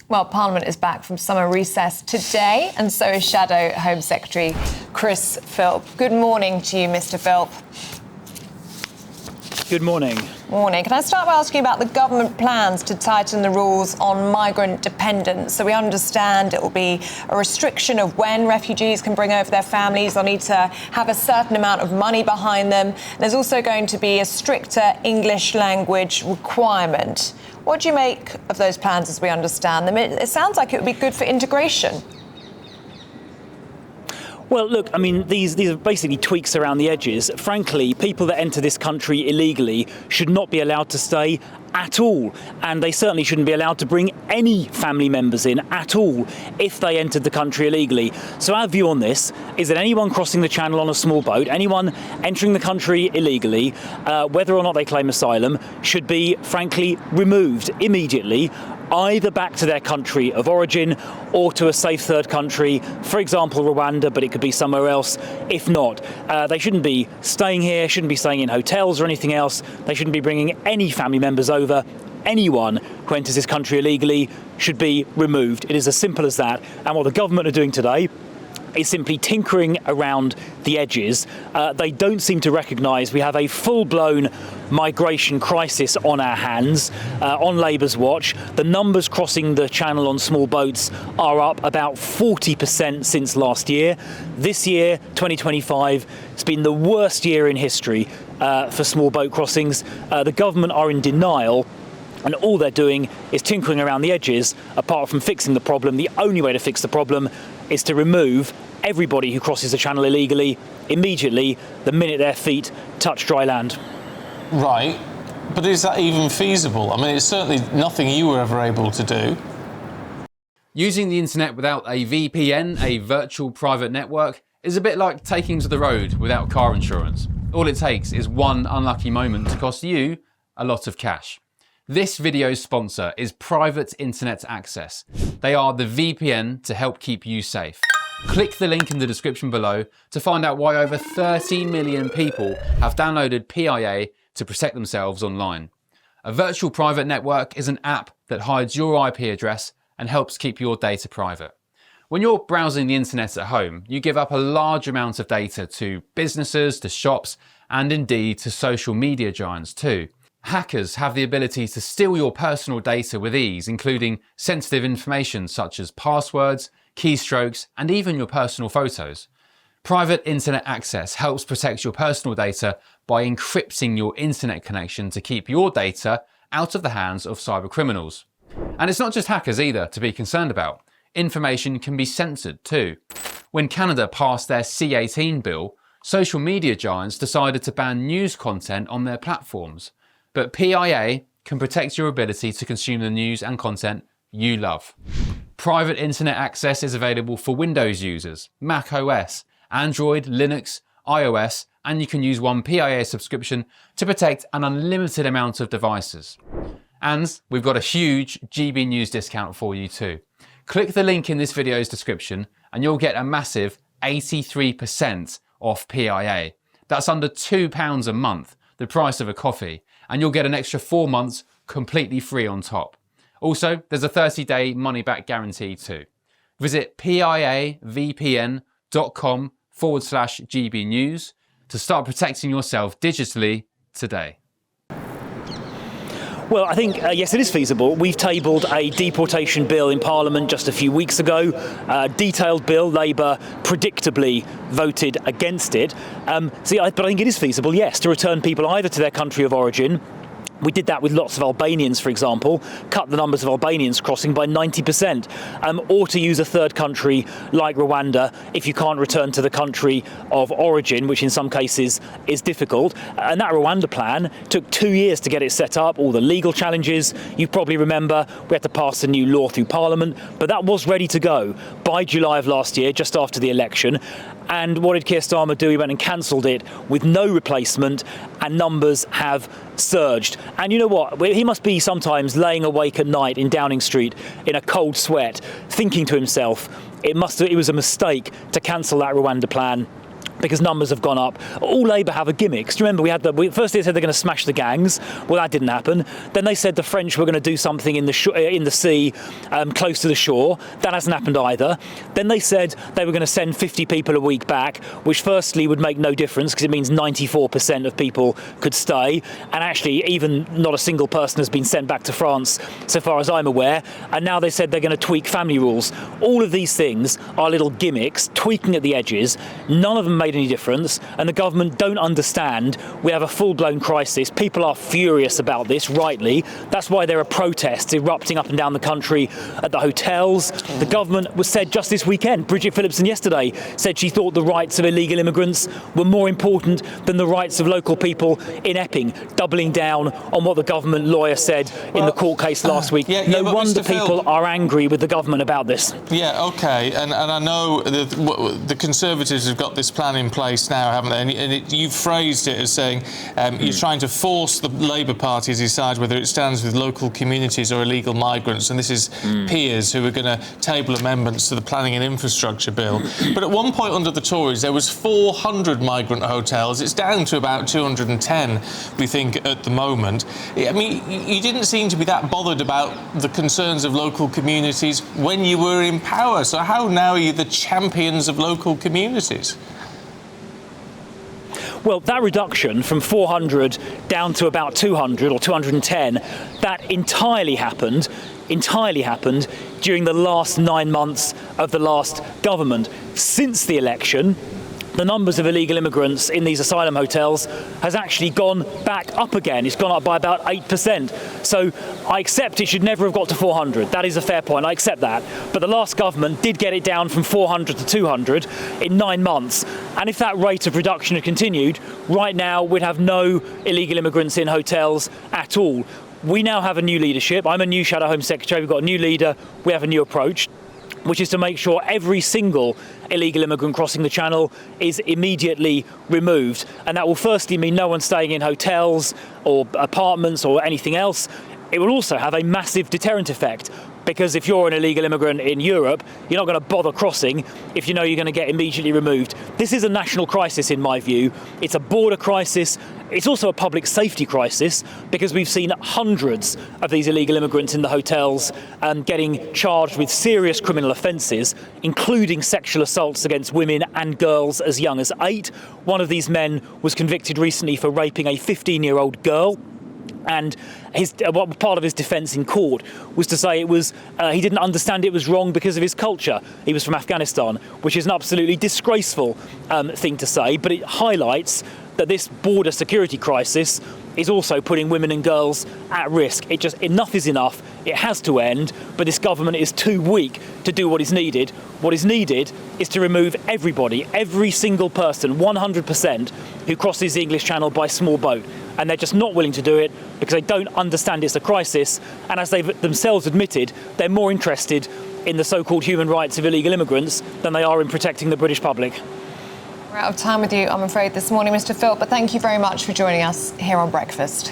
Well, Parliament is back from summer recess today, and so is Shadow Home Secretary Chris Philp. Good morning to you, Mr. Philp. Good morning. Morning. Can I start by asking you about the government plans to tighten the rules on migrant dependents? So we understand it will be a restriction of when refugees can bring over their families. They'll need to have a certain amount of money behind them. There's also going to be a stricter English language requirement. What do you make of those plans as we understand them? It sounds like it would be good for integration. Well, look, I mean, these are basically tweaks around the edges. Frankly, people that enter this country illegally should not be allowed to stay at all. And they certainly shouldn't be allowed to bring any family members in at all if they entered the country illegally. So our view on this is that anyone crossing the channel on a small boat, anyone entering the country illegally, whether or not they claim asylum, should be, frankly, removed immediately, either back to their country of origin or to a safe third country, for example, Rwanda, but it could be somewhere else. If not, they shouldn't be staying here, shouldn't be staying in hotels or anything else. They shouldn't be bringing any family members over. Anyone who enters this country illegally should be removed. It is as simple as that. And what the government are doing today is simply tinkering around the edges. They don't seem to recognise we have a full-blown migration crisis on our hands, on Labour's watch. The numbers crossing the channel on small boats are up about 40% since last year. This year, 2025, it's been the worst year in history for small boat crossings. The government are in denial, and all they're doing is tinkering around the edges. Apart from fixing the problem, the only way to fix the problem is to remove everybody who crosses the channel illegally immediately the minute their feet touch dry land. Right, but is that even feasible? I mean, it's certainly nothing you were ever able to do. Using the internet without a VPN, a virtual private network, is a bit like taking to the road without car insurance. All it takes is one unlucky moment to cost you a lot of cash. This video's sponsor is Private Internet Access. They are the VPN to help keep you safe. Click the link in the description below to find out why over 30 million people have downloaded PIA to protect themselves online. A virtual private network is an app that hides your IP address and helps keep your data private. When you're browsing the internet at home, you give up a large amount of data to businesses, to shops, and indeed to social media giants too. Hackers have the ability to steal your personal data with ease, including sensitive information such as passwords, keystrokes, and even your personal photos. Private Internet Access helps protect your personal data by encrypting your internet connection to keep your data out of the hands of cyber criminals. And it's not just hackers either to be concerned about. Information can be censored too. When Canada passed their C18 bill, social media giants decided to ban news content on their platforms. But PIA can protect your ability to consume the news and content you love. Private Internet Access is available for Windows users, Mac OS, Android, Linux, iOS, and you can use one PIA subscription to protect an unlimited amount of devices. And we've got a huge GB News discount for you too. Click the link in this video's description and you'll get a massive 83% off PIA. That's under £2 a month, the price of a coffee, and you'll get an extra 4 months completely free on top. Also, there's a 30-day money-back guarantee too. Visit piavpn.com/GB News to start protecting yourself digitally today. Well, I think, yes, it is feasible. We've tabled a deportation bill in Parliament just a few weeks ago. Detailed bill, Labour predictably voted against it. But I think it is feasible, yes, to return people either to their country of origin. We did that with lots of Albanians, for example, cut the numbers of Albanians crossing by 90%, or to use a third country like Rwanda if you can't return to the country of origin, which in some cases is difficult. And that Rwanda plan took 2 years to get it set up, all the legal challenges. You probably remember we had to pass a new law through Parliament, but that was ready to go by July of last year, just after the election. And what did Keir Starmer do? He went and cancelled it with no replacement, and numbers have surged. And you know what? He must be sometimes laying awake at night in Downing Street in a cold sweat, thinking to himself, it was a mistake to cancel that Rwanda plan. because numbers have gone up. All Labour have are gimmicks. Do you remember first they said they're going to smash the gangs? Well, that didn't happen. Then they said the French were going to do something in the sea, close to the shore. That hasn't happened either. Then they said they were going to send 50 people a week back, which firstly would make no difference because it means 94% of people could stay. And actually, even not a single person has been sent back to France, so far as I'm aware. And now they said they're going to tweak family rules. All of these things are little gimmicks, tweaking at the edges. None of them made any difference, and the government don't understand we have a full-blown crisis. People are furious about this, rightly. That's why there are protests erupting up and down the country at the hotels. The government was said just this weekend, Bridget Phillipson yesterday said she thought the rights of illegal immigrants were more important than the rights of local people in Epping, doubling down on what the government lawyer said in the court case last week. No wonder people are angry with the government about this. Yeah, OK, and I know the Conservatives have got this plan in place now, haven't they? And you've phrased it as saying you're trying to force the Labour Party to decide whether it stands with local communities or illegal migrants, and this is peers who are going to table amendments to the Planning and Infrastructure Bill. But at one point under the Tories, there was 400 migrant hotels. It's down to about 210, we think, at the moment. I mean, you didn't seem to be that bothered about the concerns of local communities when you were in power. So how now are you the champions of local communities? Well, that reduction from 400 down to about 200 or 210, that entirely happened during the last 9 months of the last government. Since the election, the numbers of illegal immigrants in these asylum hotels has actually gone back up again. It's gone up by about 8%. So I accept it should never have got to 400. That is a fair point. I accept that. But the last government did get it down from 400 to 200 in 9 months. And if that rate of reduction had continued, right now we'd have no illegal immigrants in hotels at all. We now have a new leadership. I'm a new Shadow Home Secretary. We've got a new leader. We have a new approach, which is to make sure every single illegal immigrant crossing the Channel is immediately removed. And that will firstly mean no one staying in hotels or apartments or anything else. It will also have a massive deterrent effect, because if you're an illegal immigrant in Europe, you're not going to bother crossing if you know you're going to get immediately removed. This is a national crisis, in my view. It's a border crisis. It's also a public safety crisis, because we've seen hundreds of these illegal immigrants in the hotels getting charged with serious criminal offences, including sexual assaults against women and girls as young as 8. One of these men was convicted recently for raping a 15-year-old girl. And part of his defence in court was to say he didn't understand it was wrong because of his culture. He was from Afghanistan, which is an absolutely disgraceful thing to say, but it highlights that this border security crisis is also putting women and girls at risk. Enough is enough. It has to end, but this government is too weak to do what is needed. What is needed is to remove everybody, every single person, 100%, who crosses the English Channel by small boat. And they're just not willing to do it because they don't understand it's a crisis. And as they've themselves admitted, they're more interested in the so-called human rights of illegal immigrants than they are in protecting the British public. We're out of time with you, I'm afraid, this morning, Mr. Philp, but thank you very much for joining us here on Breakfast.